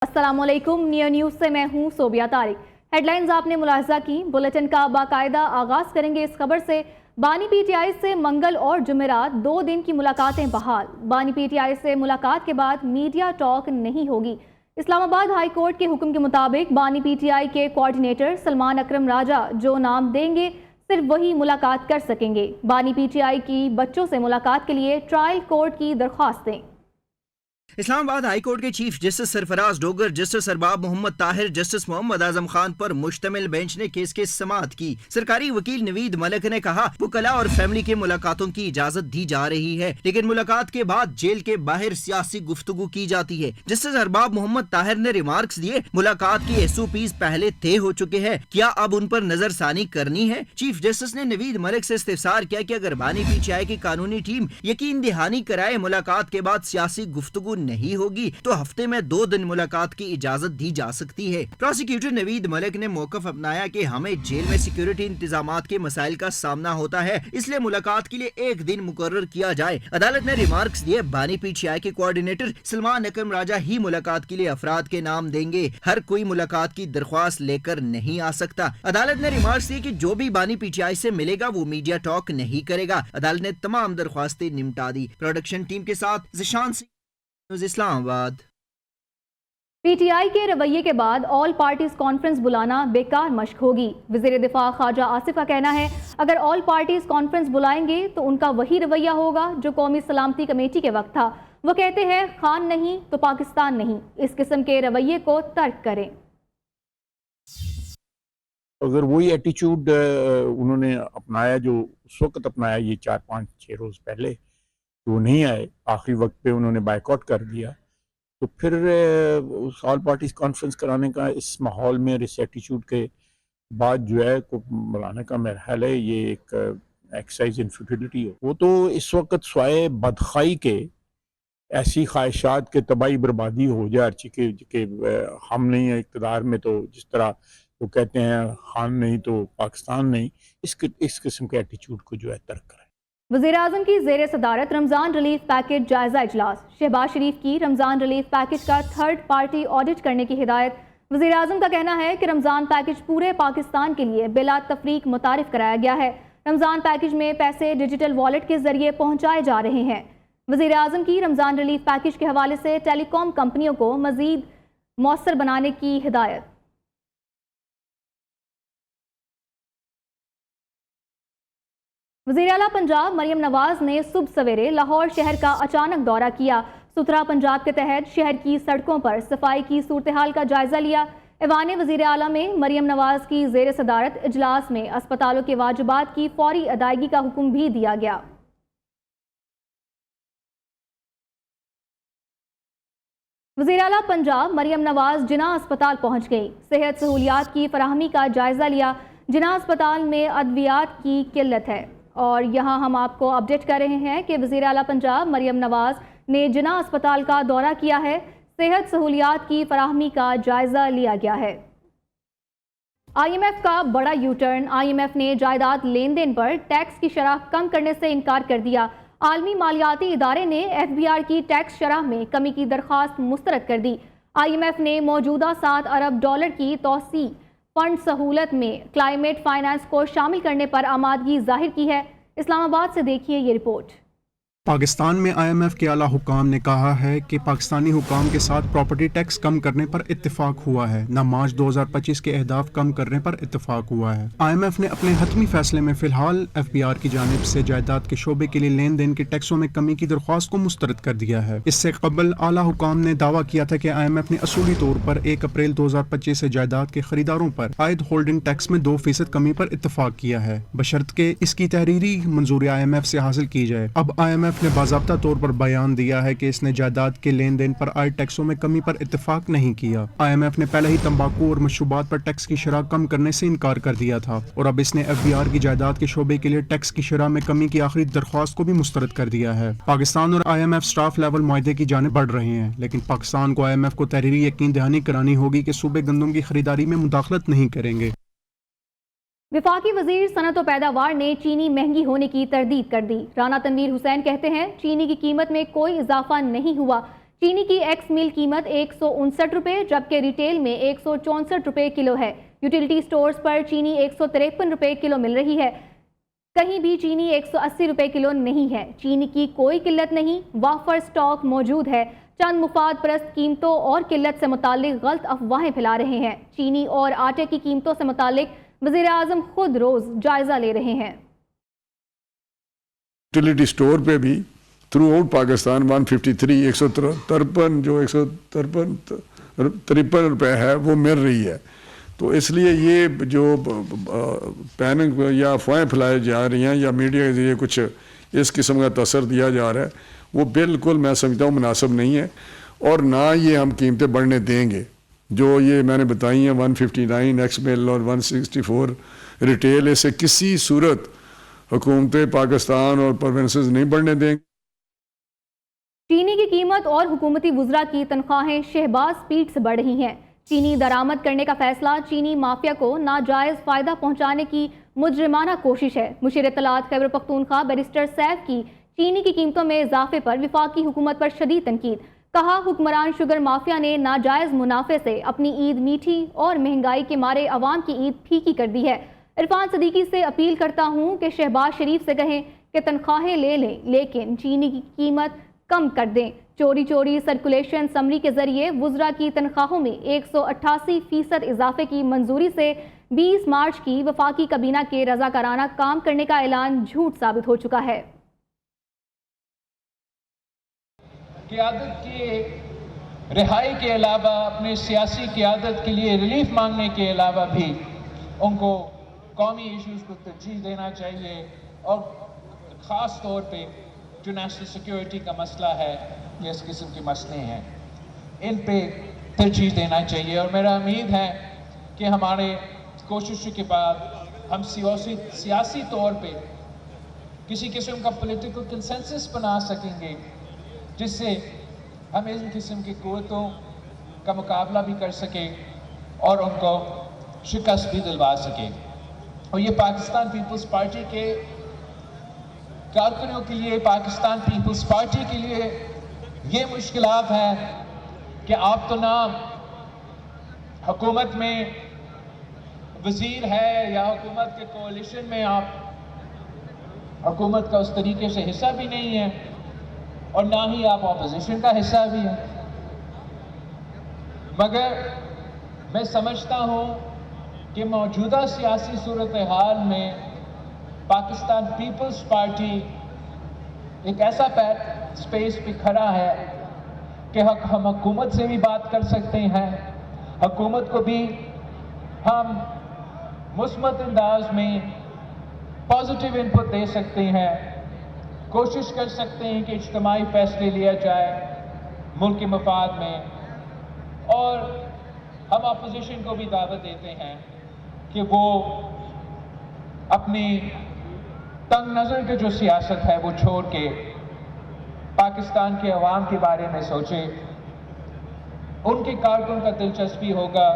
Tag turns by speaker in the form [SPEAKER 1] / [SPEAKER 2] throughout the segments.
[SPEAKER 1] अस्सलामुअलैकुम। Near news से मैं हूं सोबिया तारिक। हेडलाइंस आपने मुलाहिजा की। बुलेटिन का बाकायदा आगाज करेंगे इस खबर से। बानी पीटीआई से मंगल और जुमेरात 2 दिन की मुलाकातें बहाल। बानी पीटीआई से मुलाकात के बाद मीडिया टॉक नहीं होगी। इस्लामाबाद हाई कोर्ट के हुक्म के मुताबिक बानी पीटीआई के कोऑर्डिनेटर सलमान अकरम राजा जो नाम देंगे सिर्फ वही मुलाकात कर सकेंगे। बानी पीटीआई की बच्चों से मुलाकात के लिए ट्रायल कोर्ट की दरख्वास्त दें।
[SPEAKER 2] इस्लामाबाद हाई कोर्ट के chief justice Sarfraz Dogar, justice Arbab Mohammad Tahir, justice Mohammad Azam Khan पर मुश्तमिल बेंच ने केस की समाअत की। सरकारी वकील नवीद मलिक ने कहा वकला और फैमिली के मुलाकातों की इजाजत दी जा रही है, लेकिन मुलाकात के बाद जेल के बाहर सियासी गुफ्तगू की जाती है। जस्टिस अरबाब मोहम्मद ताहिर ने रिमार्क्स दिए मुलाकात की SOPs पहले तय हो चुके हैं, क्या अब उन पर नजरसानी करनी है। चीफ जस्टिस ने नवीद मलिक से इस्तिफसार किया कि अगर बानी पीटीआई की कानूनी टीम यकीन दहानी कराए मुलाकात के बाद सियासी गुफ्तगू नहीं होगी तो हफ्ते में 2 दिन मुलाकात की इजाजत दी जा सकती है। प्रोसिक्यूटर नवीद मलिक ने मौकफ अपनाया कि हमें जेल में सिक्योरिटी इंतजामात के मसाइल का सामना होता है, इसलिए मुलाकात के लिए 1 दिन मुकर्रर किया जाए। अदालत ने रिमार्क्स दिए बानी पीटीआई के कोऑर्डिनेटर सलमान अकरम राजा ही मुलाकात के लिए अफराद के नाम देंगे, हर कोई मुलाकात की दरख्वास्त लेकर नहीं आ सकता। अदालत ने रिमार्क्स दिए कि जो भी बानी पीटीआई से मिलेगा वो मीडिया टॉक नहीं करेगा। अदालत ने तमाम दरख्वास्तें निपटा दी। प्रोडक्शन टीम के साथ जिशान सिंह, इस्लामाबाद।
[SPEAKER 1] पीटीआई के रवैये के बाद ऑल पार्टीज कॉन्फ्रेंस बुलाना बेकार मश्क होगी। वज़ीर दिफा ख्वाजा आसिफ का कहना है अगर ऑल पार्टीज कॉन्फ्रेंस बुलाएंगे तो उनका वही रवैया होगा जो कौमी सलामती कमेटी के वक्त था। वो कहते हैं खान नहीं तो पाकिस्तान नहीं। इस किस्म के रवैये को तर्क करें।
[SPEAKER 3] अगर वही एटीट्यूड उन्होंने अपनाया जो उस वक्त अपनाया, ये 4-5-6 रोज पहले, तो नहीं आए, आखिरी वक्त पे उन्होंने बाइकआउट कर दिया, तो फिर उस ऑल पार्टीज कॉन्फ्रेंस कराने का इस माहौल में और इस एटीट्यूड के बाद जो है को बुलाने का मेरा ख्याल है ये एक एक्सरसाइज इन फ्यूटिलिटी है। वो तो इस वक्त स्वाए बदखाई के ऐसी ख्वाहिशात के तबाही बर्बादी हो जाए कि हम नहीं है इक़्तिदार में, तो जिस तरह वो कहते हैं खान नहीं तो पाकिस्तान नहीं, इस किस्म के एटीट्यूड को जो है तर्क करें।
[SPEAKER 1] वज़ीर आज़म की ज़ेर सदारत रमज़ान रिलीफ पैकेज जायज़ा इजलास। शहबाज शरीफ की रमज़ान रिलीफ पैकेज का 3rd पार्टी ऑडिट करने की हिदायत। वज़ीर आज़म का कहना है कि रमज़ान पैकेज पूरे पाकिस्तान के लिए बिला तफरीक मुतारिफ कराया गया है। रमज़ान पैकेज में पैसे डिजिटल वॉलेट के जरिए पहुँचाए जा रहे हैं। वज़ीर आज़म की रमज़ान रिलीफ पैकेज के हवाले से टेलीकॉम कंपनियों को मज़ीद मौसर बनाने की हिदायत। वज़ीर आला पंजाब मरियम नवाज ने सुबह सवेरे लाहौर शहर का अचानक दौरा किया। सुथरा पंजाब के तहत शहर की सड़कों पर सफाई की सूरत हाल का जायजा लिया। ऐवान वज़ीर आला में मरियम नवाज की ज़ेर सदारत इजलास में अस्पतालों के वाजिबात की फौरी अदायगी का हुक्म भी दिया गया। वज़ीर आला पंजाब मरियम नवाज जिना अस्पताल पहुंच गई। सेहत सहूलियात की फराहमी का जायजा लिया। जिना अस्पताल में अद्वियात की किल्लत है और यहाँ हम आपको अपडेट कर रहे हैं कि वज़ीर आला पंजाब मरियम नवाज ने जिना अस्पताल का दौरा किया है। सेहत सहूलियात की फराहमी का जायजा लिया गया है। IMF का बड़ा यूटर्न। IMF ने जायदाद लेन देन पर टैक्स की शरह कम करने से इनकार कर दिया। आलमी मालियाती इदारे ने FBR की टैक्स शरह में कमी की दरख्वास्त मुस्तरद कर दी। IMF ने मौजूदा $7 अरब की तोसी फंड सहूलत में क्लाइमेट फाइनेंस को शामिल करने पर आमादगी जाहिर की है। इस्लामाबाद से देखिए ये रिपोर्ट।
[SPEAKER 4] पाकिस्तान में IMF के आला हुकाम ने कहा है कि पाकिस्तानी हुकाम के साथ प्रॉपर्टी टैक्स कम करने पर इत्तेफाक हुआ है, न मार्च 2025 के अहदाफ कम करने पर इत्तेफाक हुआ है। IMF ने अपने हतमी फैसले में फिलहाल FBR की जानिब से जायदाद के शोबे के लिए लेन देन के टैक्सों में कमी की दरख्वास्त को मुस्तरद कर दिया है। इससे कबल आला हुकाम ने दावा किया था कि IMF ने असूली तौर पर 1 अप्रैल 2025 से जायदाद के खरीदारों पर आयद होल्डिंग टैक्स में 2% कमी पर इत्तेफाक किया है, बशर्त के इसकी तहरीरी मंजूरी IMF से हासिल की जाए। अब IMF ने बाज़ाब्ता तौर पर बयान दिया है कि इसने जायदाद के लेन देन पर आए टैक्सों में कमी पर इत्तेफाक नहीं किया। IMF ने पहले ही तंबाकू और मशरूबात पर टैक्स की शरह कम करने से इनकार कर दिया था और अब इसने FBR की जायदाद के शोबे के लिए टैक्स की शरह में कमी की आखिरी दरख्वास्त को भी मुस्तरद कर दिया है। पाकिस्तान और IMF स्टाफ लेवल मुआहदे की जानिब बढ़ रहे हैं, लेकिन पाकिस्तान को IMF को तहरीरी यकीन दहानी करानी होगी कि सूबे गंदम की खरीदारी में मुदाखलत नहीं करेंगे।
[SPEAKER 1] वफाकी वजीर सनत व पैदावार ने चीनी महंगी होने की तरदीद कर दी। राना तनवीर हुसैन कहते हैं चीनी की कीमत में कोई इजाफा नहीं हुआ। چینی کی ایکس میل قیمت 159 روپے جبکہ ریٹیل میں 164 روپے کلو ہے۔ یوٹیلیٹی سٹورز پر چینی 153 روپے کلو مل رہی ہے، کہیں بھی چینی 180 روپے کلو نہیں ہے۔ چینی کی کوئی قلت نہیں، وافر سٹاک موجود ہے۔ چند مفاد پرست قیمتوں اور قلت سے متعلق غلط افواہیں پھیلا رہے ہیں۔ چینی اور آٹے کی قیمتوں سے متعلق وزیر اعظم خود روز جائزہ لے رہے ہیں۔
[SPEAKER 5] یوٹیلیٹی سٹور پہ بھی تھرو آؤٹ پاکستان 153 153 جو 153 روپے ہے وہ مل رہی ہے۔ تو اس لیے یہ جو پیننگ یا افواہیں پھیلائے جا رہی ہیں یا میڈیا کے ذریعے کچھ اس قسم کا تاثر دیا جا رہا ہے وہ بالکل میں سمجھتا ہوں مناسب نہیں ہے، اور نہ یہ ہم قیمتیں بڑھنے دیں گے۔ جو یہ میں نے بتائی ہیں 159 ایکس میل اور 164 ریٹیل، اسے کسی صورت حکومتیں پاکستان اور پروونسز نہیں بڑھنے دیں گے۔
[SPEAKER 1] چینی کی قیمت اور حکومتی وزراء کی تنخواہیں شہباز سپیڈ سے بڑھ رہی ہیں۔ چینی درآمد کرنے کا فیصلہ چینی مافیا کو ناجائز فائدہ پہنچانے کی مجرمانہ کوشش ہے۔ مشیر اطلاعات خیبر پختونخوا بیرسٹر سیف کی چینی کی قیمتوں میں اضافے پر وفاقی حکومت پر شدید تنقید۔ کہا حکمران شوگر مافیا نے ناجائز منافع سے اپنی عید میٹھی اور مہنگائی کے مارے عوام کی عید پھیکی کر دی ہے۔ عرفان صدیقی سے اپیل کرتا ہوں کہ شہباز شریف سے کہیں کہ تنخواہیں لے لیں لیکن چینی کی قیمت کم کر دیں۔ چوری سرکولیشن سمری کے ذریعے وزراء کی تنخواہوں میں 188% اضافے کی منظوری سے 20 مارچ کی وفاقی کابینہ کے رضاکارانہ کام کرنے کا اعلان جھوٹ ثابت ہو چکا ہے۔
[SPEAKER 6] قیادت کی رہائی کے علاوہ اپنے سیاسی قیادت کے لیے ریلیف مانگنے کے علاوہ بھی ان کو قومی ایشوز کو ترجیح دینا چاہیے، اور خاص طور پہ جو نیشنل سیکیورٹی کا مسئلہ ہے یا اس قسم کے مسئلے ہیں ان پہ ترجیح دینا چاہیے۔ اور میرا امید ہے کہ ہمارے کوششوں کے بعد ہم سیاسی طور پہ کسی قسم کا پولیٹیکل کنسنسس بنا سکیں گے جس سے ہم اس قسم کی قوتوں کا مقابلہ بھی کر سکیں اور ان کو شکست بھی دلوا سکیں۔ اور یہ پاکستان پیپلز پارٹی کے کارکنوں کے لیے، پاکستان پیپلز پارٹی کے لیے یہ مشکلات ہیں کہ آپ تو نہ حکومت میں وزیر ہے یا حکومت کے کوalition میں آپ حکومت کا اس طریقے سے حصہ بھی نہیں ہے، اور نہ ہی آپ اپوزیشن کا حصہ بھی ہیں۔ مگر میں سمجھتا ہوں کہ موجودہ سیاسی صورتحال میں پاکستان پیپلز پارٹی ایک ایسا سپیس پہ کھڑا ہے کہ ہم حکومت سے بھی بات کر سکتے ہیں، حکومت کو بھی ہم مثبت انداز میں پازیٹیو انپٹ دے سکتے ہیں، کوشش کر سکتے ہیں کہ اجتماعی فیصلے لیا جائے ملک کے مفاد میں، اور ہم اپوزیشن کو بھی دعوت دیتے ہیں کہ وہ اپنی تنگ نظر کی جو سیاست ہے وہ چھوڑ کے پاکستان کے عوام کے بارے میں سوچے۔ ان کے کارکن کا دلچسپی ہوگا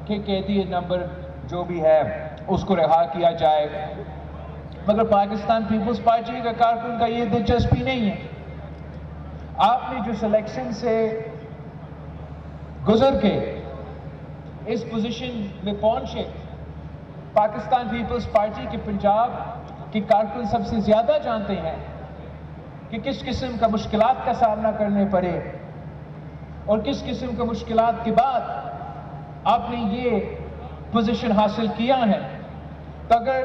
[SPEAKER 6] کہ قیدی نمبر جو بھی ہے اس کو رہا کیا جائے، مگر پاکستان پیپلز پارٹی کا کارکن کا یہ دلچسپی نہیں ہے۔ آپ نے جو سلیکشن سے گزر کے اس پوزیشن میں پہنچے، پاکستان پیپلز پارٹی کے پنجاب کے کارکن سب سے زیادہ جانتے ہیں کہ کس قسم کا مشکلات کا سامنا کرنے پڑے اور کس قسم کا مشکلات کے بعد آپ نے یہ پوزیشن حاصل کیا ہے۔ تو اگر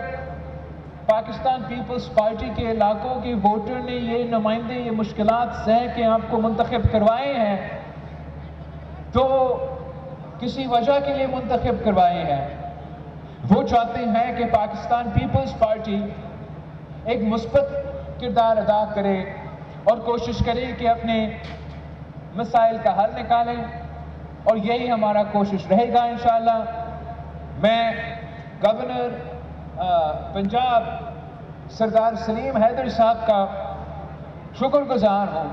[SPEAKER 6] پاکستان پیپلز پارٹی کے علاقوں کے ووٹر نے یہ نمائندے یہ مشکلات سہ کے آپ کو منتخب کروائے ہیں تو کسی وجہ کے لیے منتخب کروائے ہیں۔ وہ چاہتے ہیں کہ پاکستان پیپلز پارٹی ایک مثبت کردار ادا کرے اور کوشش کرے کہ اپنے مسائل کا حل نکالیں، اور یہی ہمارا کوشش رہے گا انشاءاللہ۔ میں گورنر پنجاب سردار سلیم حیدر صاحب کا شکر گزار ہوں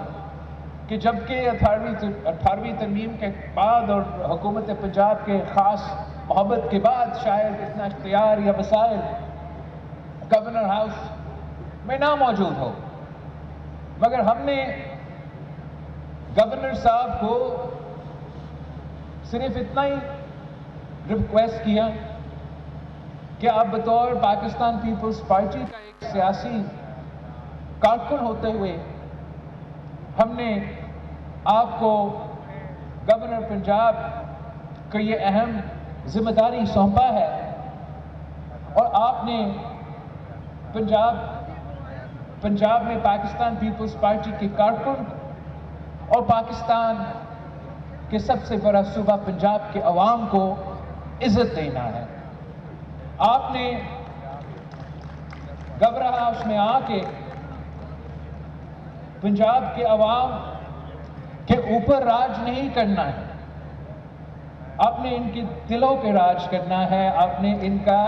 [SPEAKER 6] کہ جبکہ 18ویں ترمیم کے بعد اور حکومت پنجاب کے خاص محبت کے بعد شاید اتنا اختیار یا وسائل گورنر ہاؤس میں نہ موجود ہو، مگر ہم نے गवर्नर साहब को सिर्फ इतना ही रिक्वेस्ट किया कि आप बतौर पाकिस्तान पीपल्स पार्टी का एक सियासी कारकुन होते हुए हमने आपको गवर्नर पंजाब का ये अहम जिम्मेदारी सौंपा है और आपने पंजाब में पाकिस्तान पीपल्स पार्टी के कारकुन और पाकिस्तान के सबसे बड़ा सूबा पंजाब के अवाम को इज्जत देना है। आपने गवर्नर हाउस में आके पंजाब के अवाम के ऊपर राज नहीं करना है, आपने इनके दिलों पे राज करना है। आपने इनका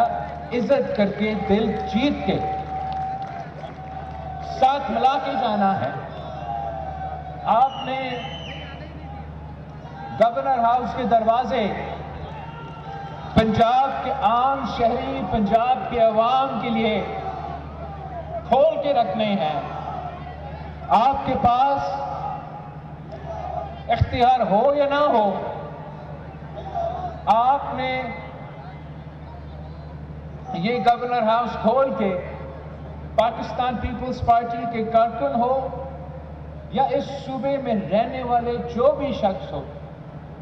[SPEAKER 6] इज्जत करके दिल जीत के साथ मिला के जाना है। आपने गवर्नर हाउस के दरवाजे पंजाब के आम शहरी, पंजाब के अवाम के लिए खोल के रखने हैं। आपके पास इख्तियार हो या ना हो, आपने ये गवर्नर हाउस खोल के पाकिस्तान पीपल्स पार्टी के कारकुन हो या इस सूबे में रहने वाले जो भी शख्स हो,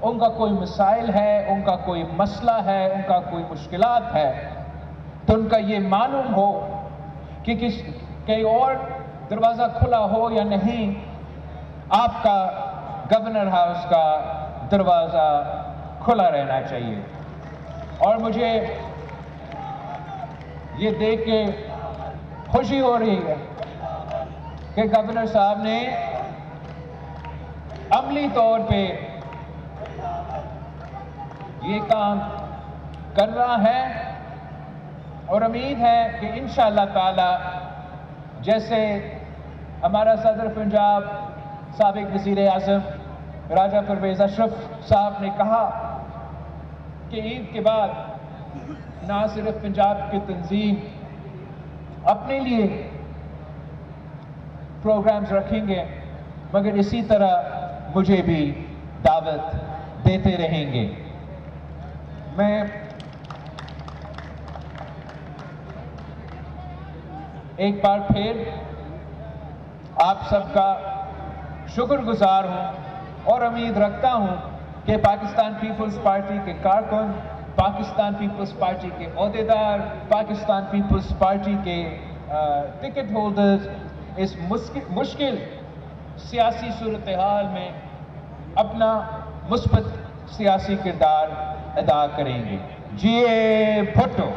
[SPEAKER 6] उनका कोई मसाइल है, उनका कोई मसला है, उनका कोई मुश्किलात है, तो उनका ये मालूम हो कि कहीं और दरवाज़ा खुला हो या नहीं, आपका गवर्नर हाउस का दरवाज़ा खुला रहना चाहिए। और मुझे ये देख के खुशी हो रही है कि गवर्नर साहब ने अमली तौर पे ये काम कर रहा है और उम्मीद है कि इंशाअल्लाह ताला जैसे हमारा सदर पंजाब साबिक वज़ीर आज़म राजा परवेज़ अशरफ साहब ने कहा कि ईद के बाद ना सिर्फ पंजाब की तंजीम अपने लिए प्रोग्राम्स रखेंगे, मगर इसी तरह मुझे भी दावत देते रहेंगे। मैं एक बार फिर आप सबका शुक्रगुजार हूं और उम्मीद रखता हूं कि पाकिस्तान पीपल्स पार्टी के कारकुन, पाकिस्तान पीपल्स पार्टी के ओहदेदार, पाकिस्तान पीपल्स पार्टी के टिकट होल्डर्स इस मुश्किल सियासी सूरत हाल में अपना मुस्बत सियासी किरदार अदा करेंगे। जिए भुट्टो।